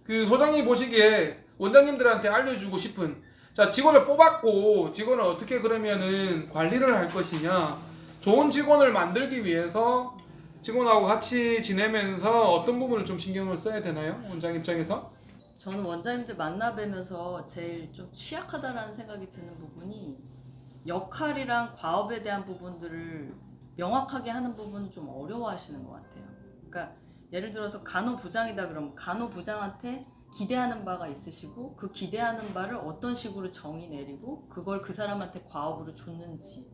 그 소장님 보시기에 원장님들한테 알려주고 싶은 자 직원을 뽑았고 직원을 어떻게 그러면은 관리를 할 것이냐, 좋은 직원을 만들기 위해서 직원하고 같이 지내면서 어떤 부분을 좀 신경을 써야 되나요? 원장 입장에서? 저는 원장님들 만나 뵈면서 제일 좀 취약하다라는 생각이 드는 부분이 역할이랑 과업에 대한 부분들을 명확하게 하는 부분은 좀 어려워하시는 것 같아요. 그러니까 예를 들어서 간호부장이다 그러면 간호부장한테 기대하는 바가 있으시고 그 기대하는 바를 어떤 식으로 정의 내리고 그걸 그 사람한테 과업으로 줬는지,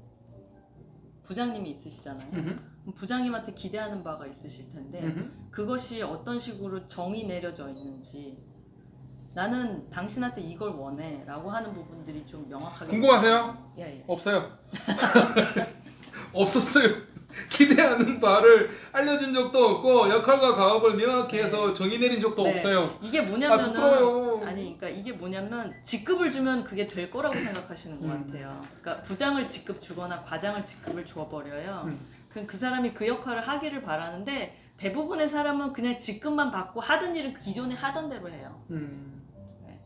부장님이 있으시잖아요. 그럼 부장님한테 기대하는 바가 있으실 텐데 그것이 어떤 식으로 정의 내려져 있는지, 나는 당신한테 이걸 원해 라고 하는 부분들이 좀 명확하게 궁금하세요? 예. 없어요. 없었어요. 기대하는 바를 알려준 적도 없고 역할과 과업을 명확히 해서 정의 내린 적도 네. 없어요. 이게 뭐냐면은 부끄러워요. 그러니까 이게 뭐냐면 직급을 주면 그게 될 거라고 생각하시는 것 같아요. 그러니까 부장을 직급 주거나 과장을 직급을 줘버려요. 그럼 그 사람이 그 역할을 하기를 바라는데 대부분의 사람은 그냥 직급만 받고 하던 일은 기존에 하던 대로 해요. 네.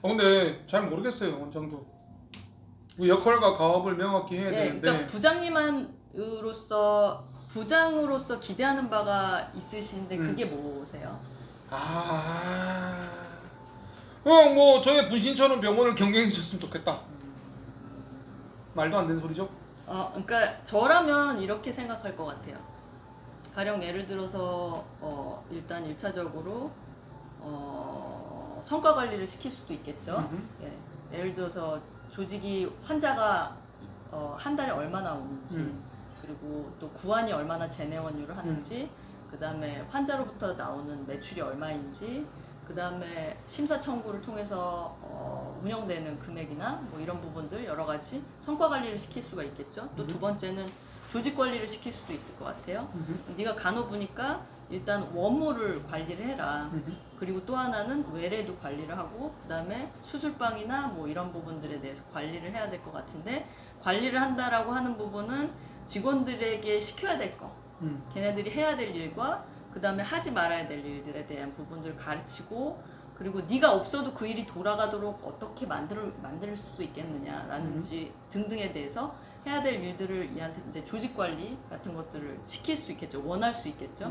근데 잘 모르겠어요 원장도. 그 역할과 과업을 명확히 해야 되는데. 그러니까 부장으로서 기대하는 바가 있으신데 그게 뭐세요? 뭐 저의 분신처럼 병원을 경영해 줬으면 좋겠다. 말도 안 되는 소리죠? 그러니까 저라면 이렇게 생각할 것 같아요. 가령 예를 들어서 일단 1차적으로 성과 관리를 시킬 수도 있겠죠. 예를 들어서 조직이 환자가 한 달에 얼마나 오는지, 그리고 또 구안이 얼마나 재내원율을 하는지, 그 다음에 환자로부터 나오는 매출이 얼마인지, 그 다음에 심사 청구를 통해서 운영되는 금액이나 뭐 이런 부분들 여러 가지 성과 관리를 시킬 수가 있겠죠. 또 두 번째는 조직 관리를 시킬 수도 있을 것 같아요. 네가 간호부니까 일단 원모를 관리를 해라. 그리고 또 하나는 외래도 관리를 하고 그 다음에 수술방이나 뭐 이런 부분들에 대해서 관리를 해야 될 것 같은데, 관리를 한다라고 하는 부분은 직원들에게 시켜야 될 거, 걔네들이 해야 될 일과 그 다음에 하지 말아야 될 일들에 대한 부분들을 가르치고, 그리고 네가 없어도 그 일이 돌아가도록 어떻게 만들 수 있겠느냐라는지 등등에 대해서 해야 될 일들을 얘한테 이제 조직 관리 같은 것들을 시킬 수 있겠죠. 원할 수 있겠죠.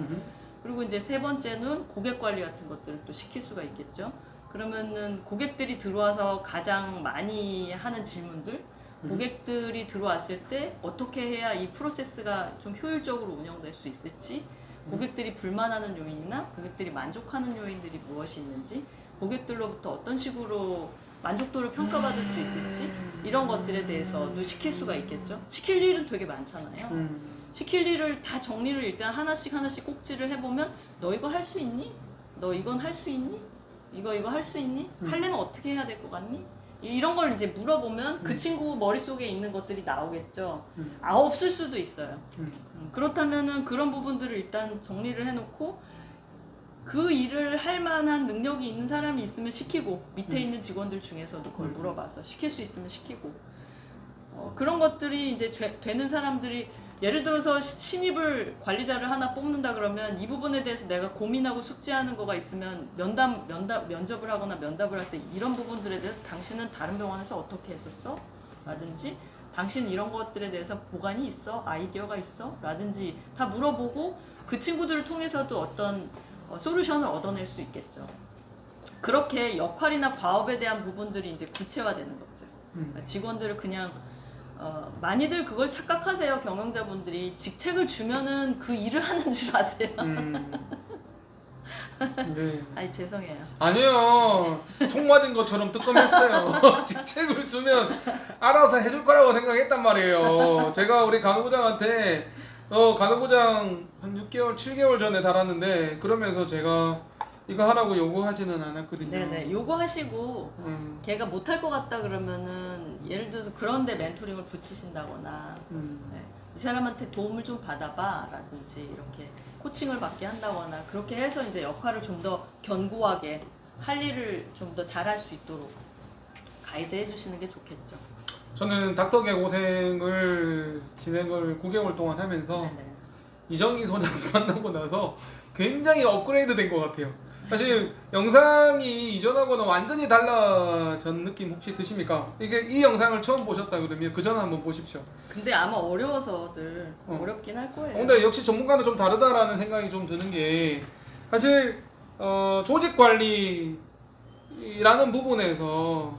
그리고 이제 세 번째는 고객 관리 같은 것들을 또 시킬 수가 있겠죠. 그러면은 고객들이 들어와서 가장 많이 하는 질문들, 고객들이 들어왔을 때 어떻게 해야 이 프로세스가 좀 효율적으로 운영될 수 있을지, 고객들이 불만하는 요인이나 고객들이 만족하는 요인들이 무엇이 있는지, 고객들로부터 어떤 식으로 만족도를 평가받을 수 있을지, 이런 것들에 대해서도 시킬 수가 있겠죠. 시킬 일은 되게 많잖아요. 시킬 일을 다 정리를 일단 하나씩 꼭지를 해보면, 너 이거 할 수 있니? 너 이건 할 수 있니? 이거 할 수 있니? 하려면 어떻게 해야 될 것 같니? 이런 걸 이제 물어보면 그 친구 머릿속에 있는 것들이 나오겠죠. 없을 수도 있어요. 그렇다면은 그런 부분들을 일단 정리를 해놓고 그 일을 할 만한 능력이 있는 사람이 있으면 시키고 밑에 있는 직원들 중에서도 그걸 물어봐서 시킬 수 있으면 시키고 그런 것들이 이제 되는 사람들이 예를 들어서 신입을 관리자를 하나 뽑는다 그러면 이 부분에 대해서 내가 고민하고 숙지하는 거가 있으면 면접을 하거나 면담을 할 때 이런 부분들에 대해서 당신은 다른 병원에서 어떻게 했었어? 라든지 당신 이런 것들에 대해서 보관이 있어? 아이디어가 있어? 라든지 다 물어보고 그 친구들을 통해서도 어떤 솔루션을 얻어낼 수 있겠죠. 그렇게 역할이나 과업에 대한 부분들이 이제 구체화되는 것들. 직원들을 그냥 많이들 그걸 착각하세요. 경영자분들이 직책을 주면은 그 일을 하는 줄 아세요. 네. 아니 죄송해요. 아니요. 총 맞은 것처럼 뜨끔했어요. 직책을 주면 알아서 해줄 거라고 생각했단 말이에요. 제가 우리 간호부장한테 간호부장 한 6개월, 7개월 전에 달았는데 그러면서 제가 이거 하라고 요구하지는 않았거든요. 네네. 요구하시고 걔가 못할 것 같다 그러면은 예를 들어서 그런데 멘토링을 붙이신다거나 네. 이 사람한테 도움을 좀 받아봐 라든지 이렇게 코칭을 받게 한다거나 그렇게 해서 이제 역할을 좀 더 견고하게 할 일을 좀 더 잘할 수 있도록 가이드해 주시는 게 좋겠죠. 저는 닥터계 고생을 진행을 9개월 동안 하면서 네네. 이정희 소장님 만나고 나서 굉장히 업그레이드 된 것 같아요. 사실 영상이 이전하고는 완전히 달라진 느낌 혹시 드십니까? 이게 이 영상을 처음 보셨다 그러면 그 전 한번 보십시오. 근데 아마 어려워서들 어렵긴 할 거예요. 근데 역시 전문가는 좀 다르다라는 생각이 좀 드는 게 사실 조직 관리라는 부분에서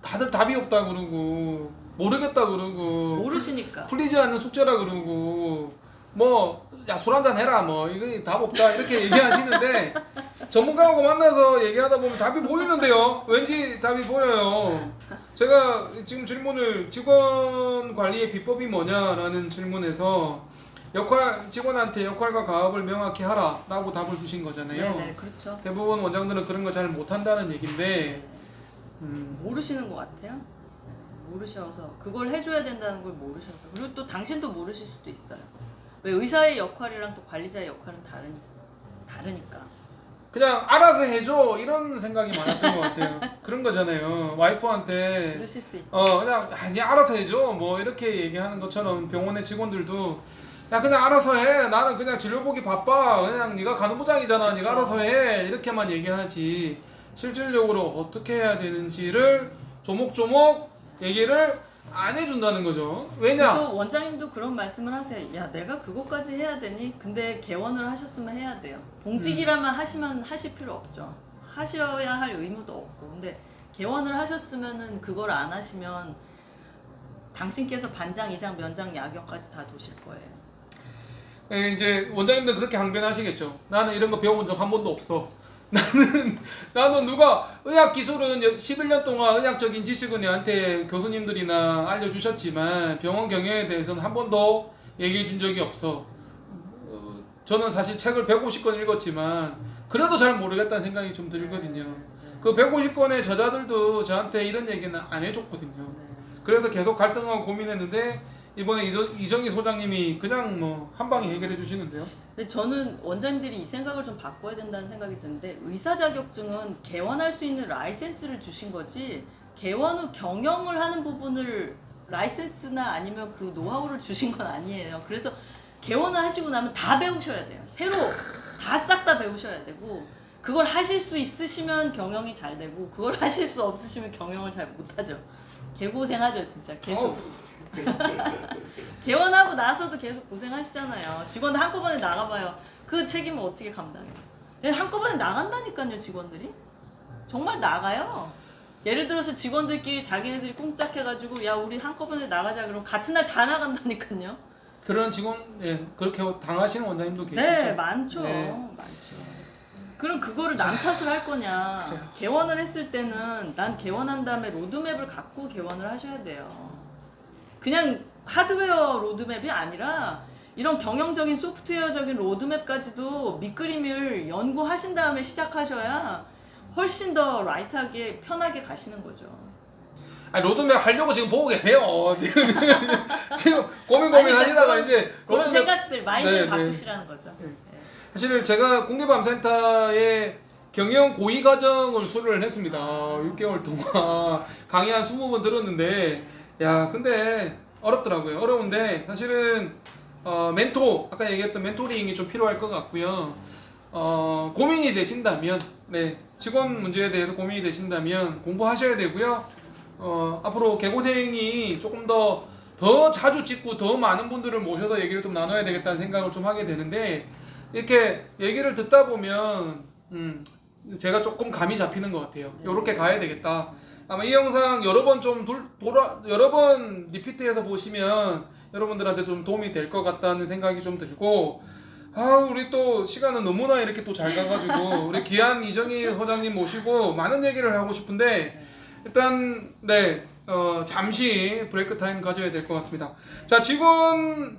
다들 답이 없다 그러고 모르겠다 그러고 모르시니까. 풀리지 않는 숙제라 그러고 뭐 야 술 한잔 해라 뭐 이거 답 없다 이렇게 얘기하시는데 전문가하고 만나서 얘기하다 보면 답이 보이는데요. 왠지 답이 보여요. 제가 지금 질문을 직원 관리의 비법이 뭐냐라는 질문에서 직원한테 역할과 과업을 명확히 하라 라고 답을 주신 거잖아요. 네네, 그렇죠. 대부분 원장들은 그런 거 잘 못한다는 얘기인데 모르시는 것 같아요. 모르셔서 그걸 해줘야 된다는 걸 모르셔서 그리고 또 당신도 모르실 수도 있어요. 왜 의사의 역할이랑 또 관리자의 역할은 다르니까. 그냥 알아서 해줘 이런 생각이 많았던 것 같아요. 그런 거잖아요. 와이프한테 그러실 수 있죠. 그냥 니 알아서 해줘 뭐 이렇게 얘기하는 것처럼 병원의 직원들도 야 그냥 알아서 해 나는 그냥 진료 보기 바빠 그냥 네가 간호부장이잖아 네가 알아서 해 이렇게만 얘기하지 실질적으로 어떻게 해야 되는지를 조목조목 얘기를 안 해준다는 거죠. 왜냐? 또 원장님도 그런 말씀을 하세요. 야 내가 그것까지 해야 되니? 근데 개원을 하셨으면 해야 돼요. 봉직이라면 하실 필요 없죠. 하셔야 할 의무도 없고 근데 개원을 하셨으면은 그걸 안 하시면 당신께서 반장, 이장, 면장, 야격까지 다 도실 거예요. 이제 원장님들 그렇게 항변하시겠죠. 나는 이런 거 배워본 적 한 번도 없어. 나는 누가 의학 기술은 11년 동안 의학적인 지식은 내한테 교수님들이나 알려주셨지만 병원 경영에 대해서는 한 번도 얘기해 준 적이 없어. 저는 사실 책을 150권 읽었지만 그래도 잘 모르겠다는 생각이 좀 들거든요. 그 150권의 저자들도 저한테 이런 얘기는 안 해줬거든요. 그래서 계속 갈등하고 고민했는데 이번에 이정희 소장님이 그냥 뭐 한 방에 해결해 주시는데요. 근데 저는 원장님들이 이 생각을 좀 바꿔야 된다는 생각이 드는데 의사 자격증은 개원할 수 있는 라이센스를 주신 거지 개원 후 경영을 하는 부분을 라이센스나 아니면 그 노하우를 주신 건 아니에요. 그래서 개원을 하시고 나면 다 배우셔야 돼요. 새로 다 싹 다 배우셔야 되고 그걸 하실 수 있으시면 경영이 잘 되고 그걸 하실 수 없으시면 경영을 잘 못하죠. 개고생하죠 진짜 계속. 개원하고 나서도 계속 고생하시잖아요. 직원들 한꺼번에 나가봐요. 그 책임을 어떻게 감당해요? 한꺼번에 나간다니까요 직원들이. 정말 나가요. 예를 들어서 직원들끼리 자기네들이 꿍짝해가지고 야 우리 한꺼번에 나가자 그러면 같은 날 다 나간다니까요. 그런 직원 그렇게 당하시는 원장님도 계시죠? 네 많죠. 네. 많죠. 그럼 그거를 남 탓을 할 거냐. 개원을 했을 때는 난 개원한 다음에 로드맵을 갖고 개원을 하셔야 돼요. 그냥 하드웨어 로드맵이 아니라 이런 경영적인 소프트웨어적인 로드맵까지도 밑그림을 연구하신 다음에 시작하셔야 훨씬 더 라이트하게 편하게 가시는 거죠. 아니 로드맵 하려고 지금 보고 계세요. 지금 고민 하시다가 이제 그런 로드맵- 생각들 마인드를 네, 바꾸시라는 거죠. 네. 네. 사실 제가 국립암센터에 경영 고위 과정을 수료를 했습니다. 6개월 동안 강의 한 20번 들었는데 야 근데 어렵더라고요. 어려운데 사실은 멘토 아까 얘기했던 멘토링이 좀 필요할 것 같고요. 고민이 되신다면 직원 문제에 대해서 고민이 되신다면 공부하셔야 되고요. 앞으로 개고생이 조금 더 자주 찍고 더 많은 분들을 모셔서 얘기를 좀 나눠야 되겠다는 생각을 좀 하게 되는데 이렇게 얘기를 듣다 보면 제가 조금 감이 잡히는 것 같아요. 이렇게 가야 되겠다. 아마 이 영상 여러 번 좀 여러 번 리피트해서 보시면 여러분들한테 좀 도움이 될 것 같다는 생각이 좀 들고 우리 또 시간은 너무나 이렇게 또 잘 가가지고 우리 귀한 이정희 소장님 모시고 많은 얘기를 하고 싶은데 일단 잠시 브레이크 타임 가져야 될 것 같습니다. 자, 직원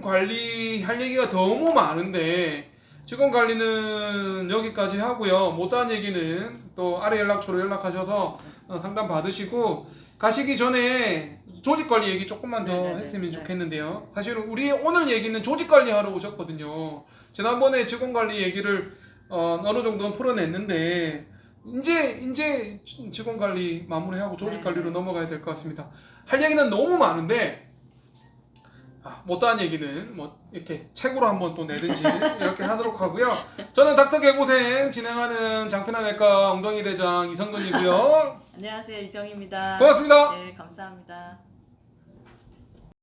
관리할 얘기가 너무 많은데 직원 관리는 여기까지 하고요. 못한 얘기는 또 아래 연락처로 연락하셔서 상담 받으시고 가시기 전에 조직 관리 얘기 조금만 더 했으면 좋겠는데요. 사실 우리 오늘 얘기는 조직 관리 하러 오셨거든요. 지난번에 직원 관리 얘기를 어느 정도는 풀어냈는데 이제 직원 관리 마무리하고 조직 관리로 넘어가야 될 것 같습니다. 할 얘기는 너무 많은데 못다한 얘기는 뭐 이렇게 책으로 한번 또 내든지 이렇게 하도록 하고요. 저는 닥터 개고생 진행하는 장편외과 엉덩이 대장 이성근이고요. 안녕하세요, 이정입니다. 고맙습니다. 네, 감사합니다.